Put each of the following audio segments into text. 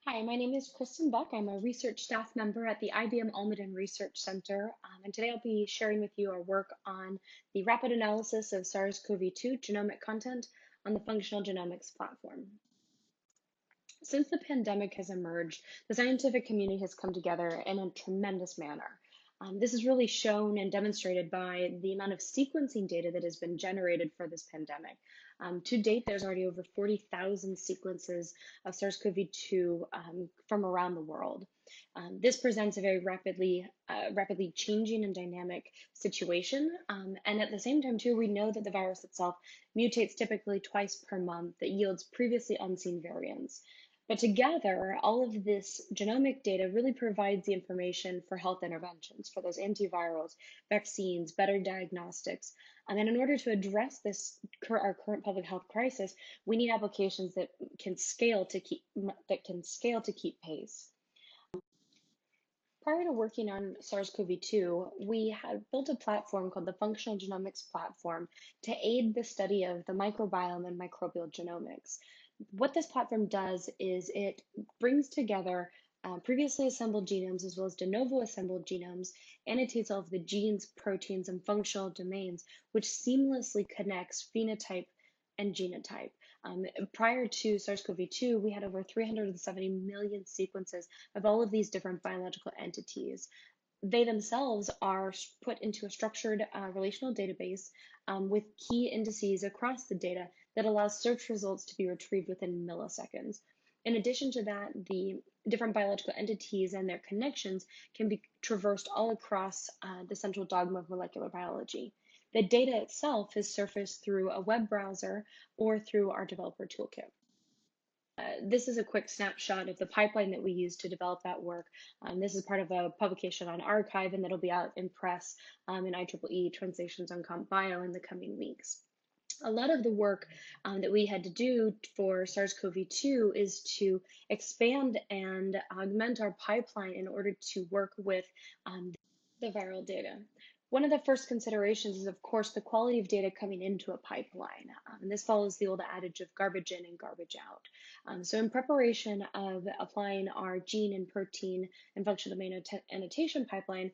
Hi, my name is Kristen Beck. I'm a research staff member at the IBM Almaden Research Center, and today I'll be sharing with you our work on the rapid analysis of SARS-CoV-2 genomic content on the functional genomics platform. Since the pandemic has emerged, the scientific community has come together in a tremendous manner. This is really shown and demonstrated by the amount of sequencing data that has been generated for this pandemic. To date, there's already over 40,000 sequences of SARS-CoV-2 from around the world. This presents a very rapidly changing and dynamic situation. And at the same time, too, we know that the virus itself mutates typically twice per month that yields previously unseen variants. But together, all of this genomic data really provides the information for health interventions, for those antivirals, vaccines, better diagnostics. And in order to address our current public health crisis, we need applications that can scale to keep pace. Prior to working on SARS-CoV-2, we had built a platform called the Functional Genomics Platform to aid the study of the microbiome and microbial genomics. What this platform does is it brings together previously assembled genomes as well as de novo assembled genomes, annotates all of the genes, proteins, and functional domains, which seamlessly connects phenotype and genotype. Prior to SARS-CoV-2, we had over 370 million sequences of all of these different biological entities. They themselves are put into a structured relational database with key indices across the data that allows search results to be retrieved within milliseconds. In addition to that, the different biological entities and their connections can be traversed all across the central dogma of molecular biology. The data itself is surfaced through a web browser or through our developer toolkit. This is a quick snapshot of the pipeline that we use to develop that work. This is part of a publication on arXiv, and that'll be out in press in IEEE Translations on Comp Bio in the coming weeks. A lot of the work that we had to do for SARS-CoV-2 is to expand and augment our pipeline in order to work with the viral data. One of the first considerations is, of course, the quality of data coming into a pipeline. And this follows the old adage of garbage in and garbage out. So in preparation of applying our gene and protein and functional domain annotation pipeline,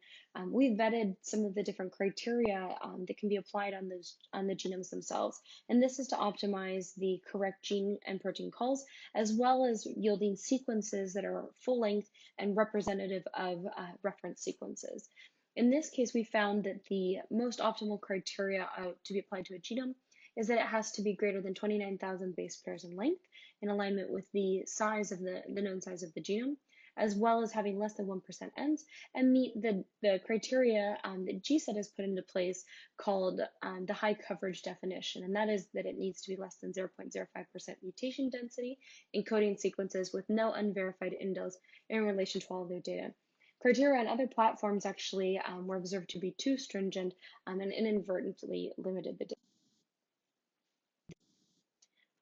we vetted some of the different criteria that can be applied on the genomes themselves. And this is to optimize the correct gene and protein calls, as well as yielding sequences that are full length and representative of reference sequences. In this case, we found that the most optimal criteria to be applied to a genome is that it has to be greater than 29,000 base pairs in length, in alignment with the size of the known size of the genome, as well as having less than 1% ends, and meet the criteria that GSET has put into place called the high coverage definition, and that is that it needs to be less than 0.05% mutation density in coding sequences with no unverified indels in relation to all of their data. Criteria on other platforms actually were observed to be too stringent and inadvertently limited the data.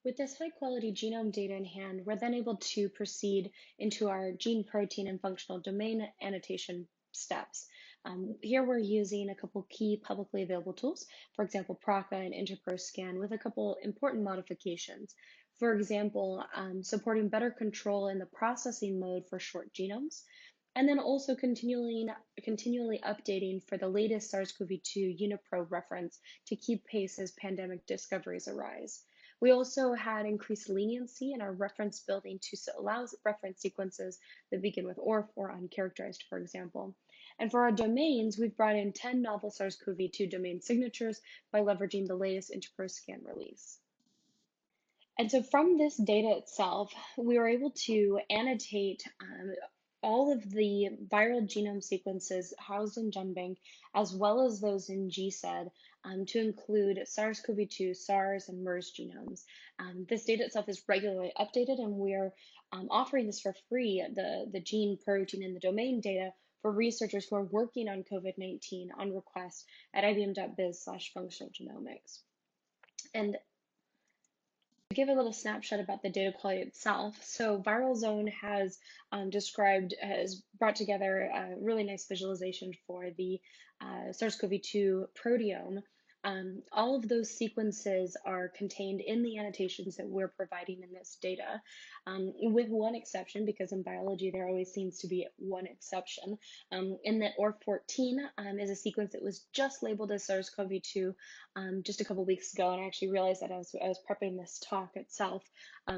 With this high quality genome data in hand, we're then able to proceed into our gene, protein, and functional domain annotation steps. Here we're using a couple key publicly available tools, for example, PROCA and InterProScan, with a couple important modifications. For example, supporting better control in the processing mode for short genomes, and then also continually updating for the latest SARS-CoV-2 UniPro reference to keep pace as pandemic discoveries arise. We also had increased leniency in our reference building to allow reference sequences that begin with ORF or uncharacterized, for example. And for our domains, we've brought in 10 novel SARS-CoV-2 domain signatures by leveraging the latest InterProScan release. And so from this data itself, we were able to annotate all of the viral genome sequences housed in GenBank, as well as those in GSED, to include SARS-CoV-2, SARS, and MERS genomes. This data itself is regularly updated, and we're offering this for free, the gene, protein, and the domain data for researchers who are working on COVID-19 on request at ibm.biz/functional genomics. And to give a little snapshot about the data quality itself, so ViralZone has brought together a really nice visualization for the SARS-CoV-2 proteome All of those sequences are contained in the annotations that we're providing in this data, with one exception, because in biology there always seems to be one exception, in that OR14 is a sequence that was just labeled as SARS-CoV-2 just a couple weeks ago, and I actually realized that as I was prepping this talk itself.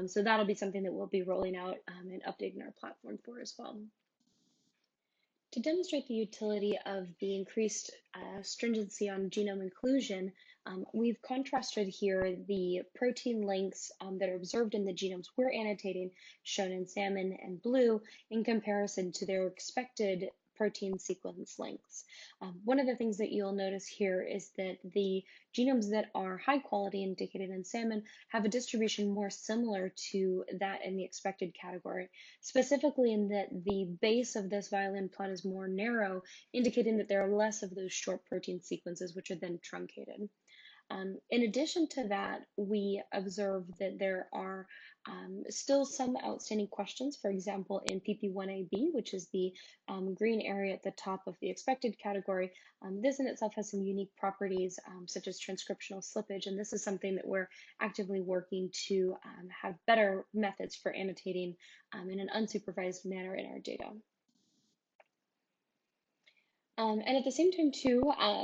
So that'll be something that we'll be rolling out and updating our platform for as well. To demonstrate the utility of the increased stringency on genome inclusion, we've contrasted here the protein lengths that are observed in the genomes we're annotating, shown in salmon and blue, in comparison to their expected protein sequence lengths. One of the things that you'll notice here is that the genomes that are high quality, indicated in salmon, have a distribution more similar to that in the expected category, specifically in that the base of this violin plot is more narrow, indicating that there are less of those short protein sequences, which are then truncated. In addition to that, we observe that there are still some outstanding questions, for example, in PP1AB, which is the green area at the top of the expected category. This in itself has some unique properties, such as transcriptional slippage, and this is something that we're actively working to have better methods for annotating in an unsupervised manner in our data. And at the same time, too,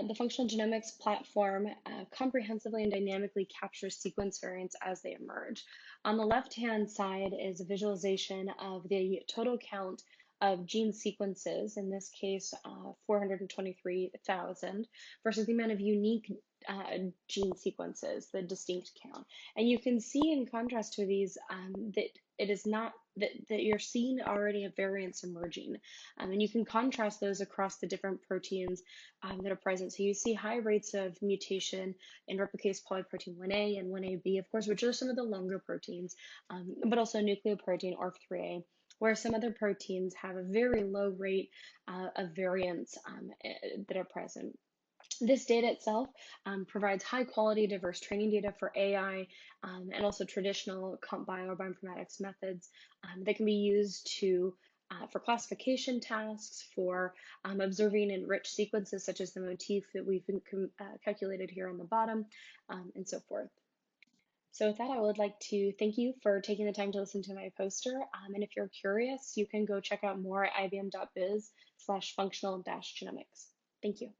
the functional genomics platform comprehensively and dynamically captures sequence variants as they emerge. On the left-hand side is a visualization of the total count of gene sequences, in this case, 423,000, versus the amount of unique gene sequences, the distinct count. And you can see in contrast to these that it is not that you're seeing already a variance emerging. And you can contrast those across the different proteins that are present. So you see high rates of mutation in replicase polyprotein 1A and 1AB, of course, which are some of the longer proteins, but also nucleoprotein ORF3A, where some other proteins have a very low rate of variants that are present. This data itself provides high quality, diverse training data for AI and also traditional comp bio or bioinformatics methods that can be used to for classification tasks, for observing enriched sequences such as the motif that we've calculated here on the bottom, and so forth. So with that, I would like to thank you for taking the time to listen to my poster. And if you're curious, you can go check out more at ibm.biz/functional-genomics. Thank you.